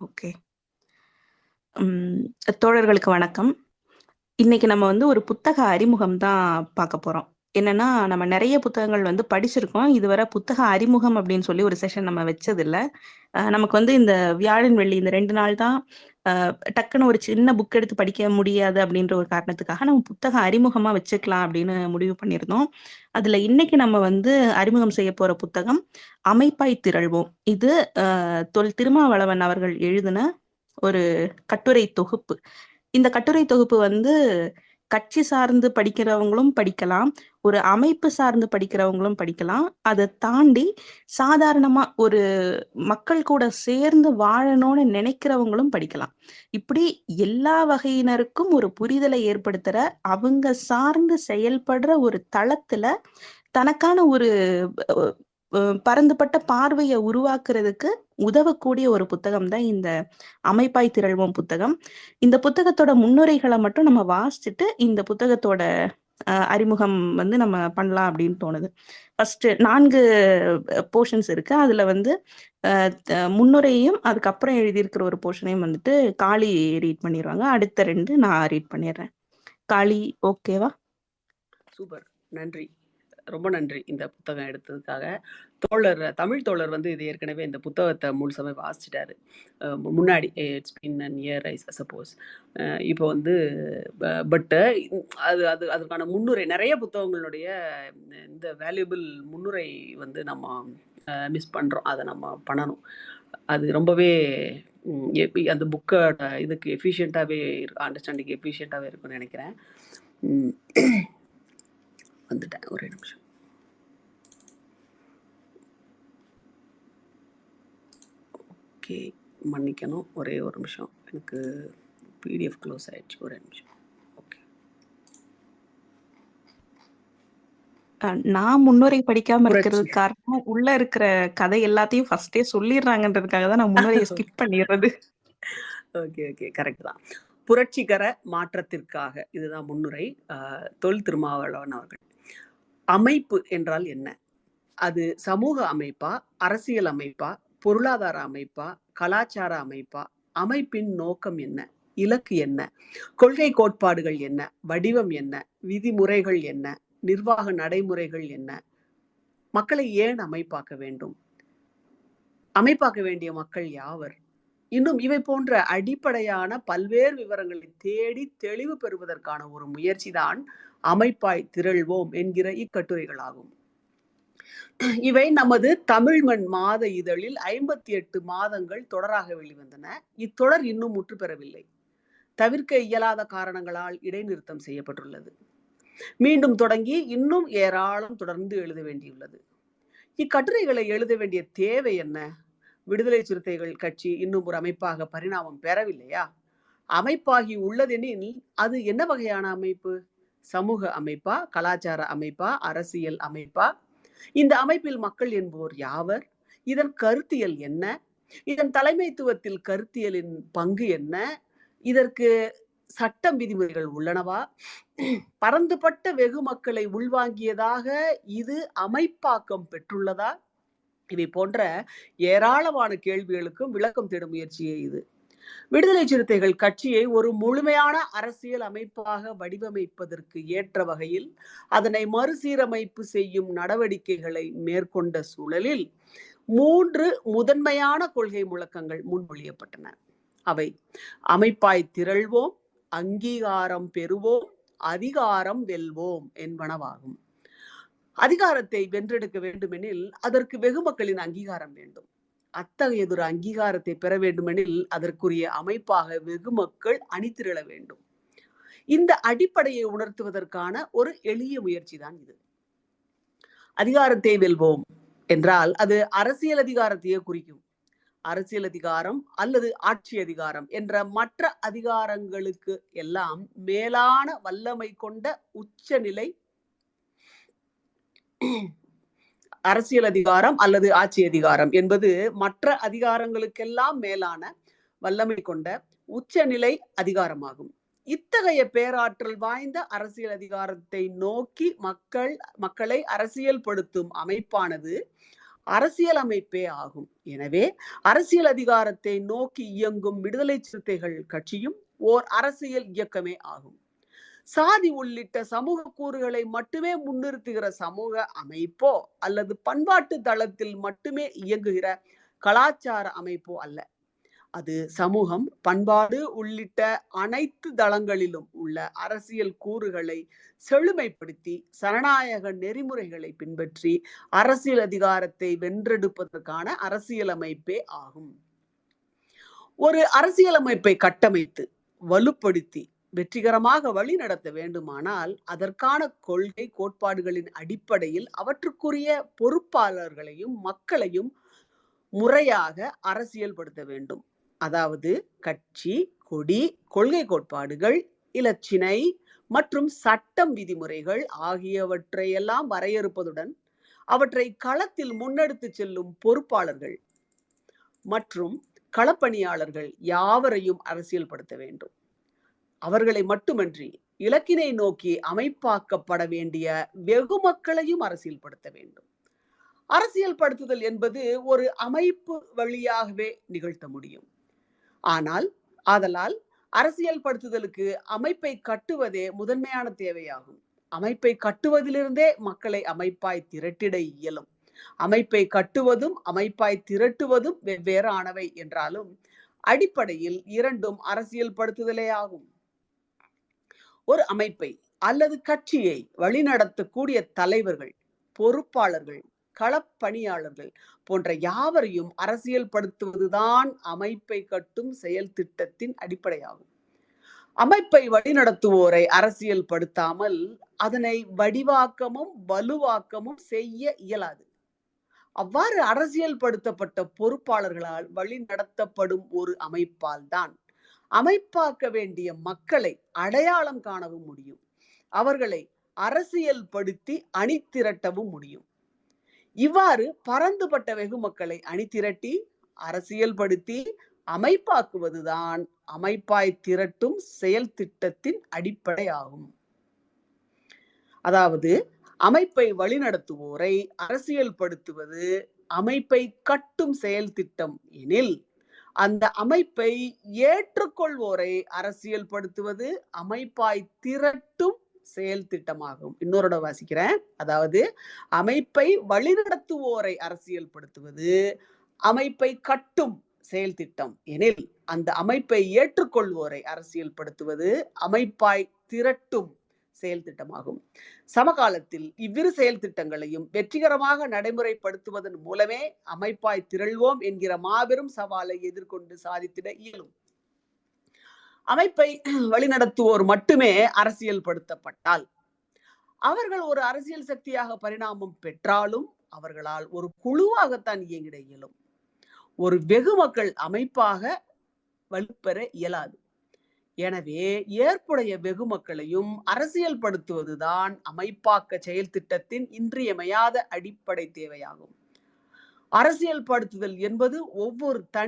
Okay. தோழர்களுக்கு வணக்கம். இன்னைக்கு நம்ம வந்து ஒரு புத்தக அறிமுகம் தான் பார்க்க போறோம். என்னன்னா, நம்ம நெறைய புத்தகங்கள் வந்து படிச்சிருக்கோம். இதுவரை புத்தக அறிமுகம் அப்படின்னு சொல்லி ஒரு செஷன் நம்ம வச்சதில்ல. நமக்கு வந்து இந்த வியாழன், வெள்ளி இந்த 2 நாள் தான் அ டக்குன்னு ஒரு சின்ன புக் எடுத்து படிக்க முடியாது அப்படின்ற ஒரு காரணத்துக்காக, நம்ம புத்தக அறிமுகமா வச்சுக்கலாம் அப்படின்னு முடிவு பண்ணியிருந்தோம். அதுல இன்னைக்கு நம்ம வந்து அறிமுகம் செய்ய போற புத்தகம், "அமைப்பாய் திரள்வோம்". இது திருமாவளவன் அவர்கள் எழுதின ஒரு கட்டுரை தொகுப்பு. இந்த கட்டுரை தொகுப்பு வந்து கட்சி சார்ந்து படிக்கிறவங்களும் படிக்கலாம். ஒரு அமைப்பு சார்ந்து படிக்கிறவங்களும் படிக்கலாம். அத தாண்டி சாதாரணமா ஒரு மக்கள் கூட சேர்ந்து வாழணும்னு நினைக்கிறவங்களும் படிக்கலாம். இப்படி எல்லா வகையினருக்கும் ஒரு புரிதலை ஏற்படுத்துற, அவங்க சார்ந்து செயல்படுற ஒரு தளத்துல தனக்கான ஒரு அ அ பரந்துபட்ட பார்வைய உருவாக்குறதுக்கு உதவக்கூடிய ஒரு புத்தகம் தான் இந்த அமைப்பாய் திரள்வோம் புத்தகம். இந்த புத்தகத்தோட முன்னுரைகள மட்டும் நம்ம வாசிச்சுட்டு, இந்த புத்தகத்தோட அறிமுகம் வந்து நம்ம பண்ணலாம் அப்படின்னு தோணுது. ஃபர்ஸ்ட்டு 4 போர்ஷன்ஸ் இருக்கு. அதுல வந்து அ த முன்னுரையும், அதுக்கப்புறம் எழுதியிருக்கிற ஒரு போர்ஷனையும் வந்துட்டு காளி ரீட் பண்ணிருவாங்க. அடுத்த 2 நான் ரீட் பண்ணிர்றேன். காளி ஓகேவா? சூப்பர். நன்றி. ரொம்ப நன்றி இந்த புத்தகம் எடுத்ததுக்காக. தமிழ் தோழர் வந்து இது ஏற்கனவே இந்த புத்தகத்த முழுசாவே வாசிச்சுட்டாரு. முன்னாடி it's been an year I suppose. இப்போ வந்து பட் அது அது அதுக்கான முன்னுரை நெறைய புத்தகங்களுடைய இந்த வேல்யூபிள் முன்னுரை வந்து நம்ம மிஸ் பண்றோம். அத நம்ம பண்ணணும். அது ரொம்பவே அந்த புக்கோட இதுக்கு எஃபிஷியன்ட்டாவே அண்டர்ஸ்டாண்டிங் எஃபிஷியன்ட்டாவே இருக்கும்னு நெனைக்கிறேன். வந்துட்டேன். ஒரே நிமிஷம். ஓகே. மன்னிக்கணும். ஒரே ஒரு நிமிஷம். எனக்கு பிடிஎஃப் க்ளோஸ் ஆயிடுச்சு. ஒரே நிமிஷம். ஓகே. நான் முன்னுரை படிக்காம இருக்கிறதுக்கு காரணம், உள்ள இருக்கிற கதை எல்லாத்தையும் ஃபர்ஸ்ட்டே சொல்லிர்றாங்கன்றதுக்காக தான் நான் முன்னுரைய ஸ்கிப் பண்ணிர்றது. Okay, okay. கரெக்ட் தான். புரட்சிகர மாற்றத்திற்காக இதுதான் முன்னுரை. தொல் திருமாவளவன் அவர்கள். அமைப்பு என்றால் என்ன? அது சமூக அமைப்பா, அரசியல் அமைப்பா, பொருளாதார அமைப்பா, கலாச்சார அமைப்பா? அமைப்பின் நோக்கம் என்ன? இலக்கு என்ன? கொள்கை கோட்பாடுகள் என்ன? வடிவம் என்ன? விதிமுறைகள் என்ன? நிர்வாக நடைமுறைகள் என்ன? மக்களை ஏன் அமைப்பாக்க வேண்டும்? அமைப்பாக்க வேண்டிய மக்கள் யாவர்? இன்னும் இவை போன்ற அடிப்படையான பல்வேறு விவரங்களை தேடி தெளிவு பெறுவதற்கான ஒரு முயற்சிதான் அமைப்பாய் திரள்வோம் என்கிற இக்கட்டுரைகளாகும். இவை நமது தமிழ்மண் மாத இதழில் 58 மாதங்கள் தொடராக வெளிவந்தன. இத்தொடர் இன்னும் முற்று பெறவில்லை. தவிர்க்க இயலாத காரணங்களால் இடைநிறுத்தம் செய்யப்பட்டுள்ளது. மீண்டும் தொடங்கி இன்னும் ஏராளம் தொடர்ந்து எழுத வேண்டியுள்ளது. இக்கட்டுரைகளை எழுத வேண்டிய தேவை என்ன? விடுதலை சிறுத்தைகள் கட்சி இன்னும் ஒரு அமைப்பாக பரிணாமம் பெறவில்லையா? அமைப்பாகி உள்ளதெனில் அது என்ன வகையான அமைப்பு? சமூக அமைப்பா, கலாச்சார அமைப்பா, அரசியல் அமைப்பா? இந்த அமைப்பில் மக்கள் என்போர் யாவர்? இதன் கருத்தியல் என்ன? இதன் தலைமைத்துவத்தில் கருத்தியலின் பங்கு என்ன? இதற்கு சட்டம் விதிமுறைகள் உள்ளனவா? பரந்துபட்ட வெகு மக்களை உள்வாங்கியதாக இது அமைப்பாக்கம் பெற்றுள்ளதா? இவை போன்ற ஏராளமான கேள்விகளுக்கும் விளக்கம் தேடும் முயற்சியே இது. விடுதலை சிறுத்தைகள் கட்சியை ஒரு முழுமையான அரசியல் அமைப்பாக வடிவமைப்பதற்கு ஏற்ற வகையில் அதனை மறுசீரமைப்பு செய்யும் நடவடிக்கைகளை மேற்கொண்ட சூழலில் 3 முதன்மையான கொள்கை முழக்கங்கள் முன்மொழியப்பட்டன. அவை அமைப்பாய் திரள்வோம், அங்கீகாரம் பெறுவோம், அதிகாரம் வெல்வோம் என்பனவாகும். அதிகாரத்தை வென்றெடுக்க வேண்டுமெனில் அதற்கு வெகு மக்களின் அங்கீகாரம் வேண்டும். அத்தகையதொரு அங்கீகாரத்தை பெற வேண்டுமெனில் அதற்குரிய அமைப்பாக வெகு மக்கள் அணிதிரள வேண்டும். இந்த அடிப்படையை உணர்த்துவதற்கான ஒரு எளிய முயற்சி தான் இது. அதிகாரத்தை வெல்வோம் என்றால் அது அரசியல் அதிகாரத்தையே குறிக்கும். அரசியல் அதிகாரம் அல்லது ஆட்சி அதிகாரம் என்ற மற்ற அதிகாரங்களுக்கு எல்லாம் மேலான வல்லமை கொண்ட உச்சநிலை அரசியல் அதிகாரம் அல்லது ஆட்சி அதிகாரம் என்பது மற்ற அதிகாரங்களுக்கெல்லாம் மேலான வல்லமை கொண்ட உச்சநிலை அதிகாரமாகும். இத்தகைய பேராற்றல் வாய்ந்த அரசியல் அதிகாரத்தை நோக்கி மக்களை அரசியல் படுத்தும் அமைப்பானது அரசியல் அமைப்பே ஆகும். எனவே அரசியல் அதிகாரத்தை நோக்கி இயங்கும் விடுதலை சிறுத்தைகள் கட்சியும் ஓர் அரசியல் இயக்கமே ஆகும். சாதி உள்ளிட்ட சமூக கூறுகளை மட்டுமே முன்னிறுத்துகிற சமூக அமைப்போ அல்லது பண்பாட்டு தளத்தில் மட்டுமே இயங்குகிற கலாச்சார அமைப்போ அல்ல. அது சமூகம், பண்பாடு உள்ளிட்ட அனைத்து தளங்களிலும் உள்ள அரசியல் கூறுகளை செழுமைப்படுத்தி சனநாயக நெறிமுறைகளை பின்பற்றி அரசியல் அதிகாரத்தை வென்றெடுப்பதற்கான அரசியலமைப்பே ஆகும். ஒரு அரசியலமைப்பை கட்டமைத்து வலுப்படுத்தி வெற்றிகரமாக வழி நடத்த வேண்டுமானால் அதற்கான கொள்கை கோட்பாடுகளின் அடிப்படையில் அவற்றுக்குரிய பொறுப்பாளர்களையும் மக்களையும் முறையாக அரசியல்படுத்த வேண்டும். அதாவது கட்சி, கொடி, கொள்கை கோட்பாடுகள், இலச்சினை மற்றும் சட்டம் விதிமுறைகள் ஆகியவற்றையெல்லாம் வரையறுப்பதுடன் அவற்றை களத்தில் முன்னெடுத்து செல்லும் பொறுப்பாளர்கள் மற்றும் களப்பணியாளர்கள் யாவரையும் அரசியல்படுத்த வேண்டும். அவர்களை மட்டுமன்றி இலக்கினை நோக்கி அமைப்பாக்கப்பட வேண்டிய வெகு மக்களையும் அரசியல்படுத்த வேண்டும். அரசியல்படுத்துதல் என்பது ஒரு அமைப்பு வழியாகவே நிகழ்த்த முடியும். ஆதலால் அரசியல்படுத்துதலுக்கு அமைப்பை கட்டுவதே முதன்மையான தேவையாகும். அமைப்பை கட்டுவதிலிருந்தே மக்களை அமைப்பாய் திரட்டிட இயலும். அமைப்பை கட்டுவதும் அமைப்பாய் திரட்டுவதும் வெவ்வேறானவை என்றாலும் அடிப்படையில் இரண்டும் அரசியல்படுத்துதலே ஆகும். ஒரு அமைப்பை அல்லது கட்சியை வழிநடத்தக்கூடிய தலைவர்கள், பொறுப்பாளர்கள், களப்பணியாளர்கள் போன்ற யாவரையும் அரசியல்படுத்துவதுதான் அமைப்பை கட்டும் செயல் திட்டத்தின் அடிப்படையாகும். அமைப்பை வழிநடத்துவோரை அரசியல்படுத்தாமல் அதனை வடிவாக்கமும் வலுவாக்கமும் செய்ய இயலாது. அவ்வாறு அரசியல்படுத்தப்பட்ட பொறுப்பாளர்களால் வழி நடத்தப்படும் ஒரு அமைப்பால் தான் அமைப்பாக்க வேண்டிய மக்களை அடையாளம் காணவும் முடியும். அவர்களை அரசியல்படுத்தி அணிதிரட்டவும் முடியும். இவ்வாறு பரந்துபட்ட வெகு மக்களை அணிதிரட்டி அரசியல்படுத்தி அமைப்பாக்குவதுதான் அமைப்பாய் திரட்டும் செயல் திட்டத்தின் அடிப்படையாகும். அதாவது அமைப்பை வழிநடத்துவோரை அரசியல்படுத்துவது அமைப்பை கட்டும் செயல் திட்டம் எனில், அந்த அமைப்பை ஏற்றுக்கொள்வோரை அரசியல்படுத்துவது அமைப்பாய் திரட்டும் செயல் திட்டமாகும். இன்னொரு வாசிக்கிறேன். அதாவது அமைப்பை வழிநடத்துவோரை அரசியல்படுத்துவது அமைப்பை கட்டும் செயல் திட்டம் எனில், அந்த அமைப்பை ஏற்றுக்கொள்வோரை அரசியல்படுத்துவது அமைப்பாய் திரட்டும் செயல் திட்டமாகும். சமகாலத்தில் இவ்விரு செயல் திட்டங்களையும் வெற்றிகரமாக நடைமுறைப்படுத்துவதன் மூலமே அமைப்பாய் திரள்வோம் என்கிற மாபெரும் சவாலை எதிர்கொண்டு சாதித்திட இயலும். அமைப்பை வழிநடத்துவோர் மட்டுமே அரசியல்படுத்தப்பட்டால் அவர்கள் ஒரு அரசியல் சக்தியாக பரிணாமம் பெற்றாலும் அவர்களால் ஒரு குழுவாகத்தான் இயங்கிட இயலும். ஒரு வெகு மக்கள் அமைப்பாக வலுப்பெற இயலாது. எனவே ஏற்புடைய வெகு மக்களையும் அரசியல்படுத்துவதுதான் அமைப்பாக்க செயல் திட்டத்தின் இன்றியமையாத அடிப்படை தேவையாகும். அரசியல்படுத்துதல் என்பது ஒவ்வொரு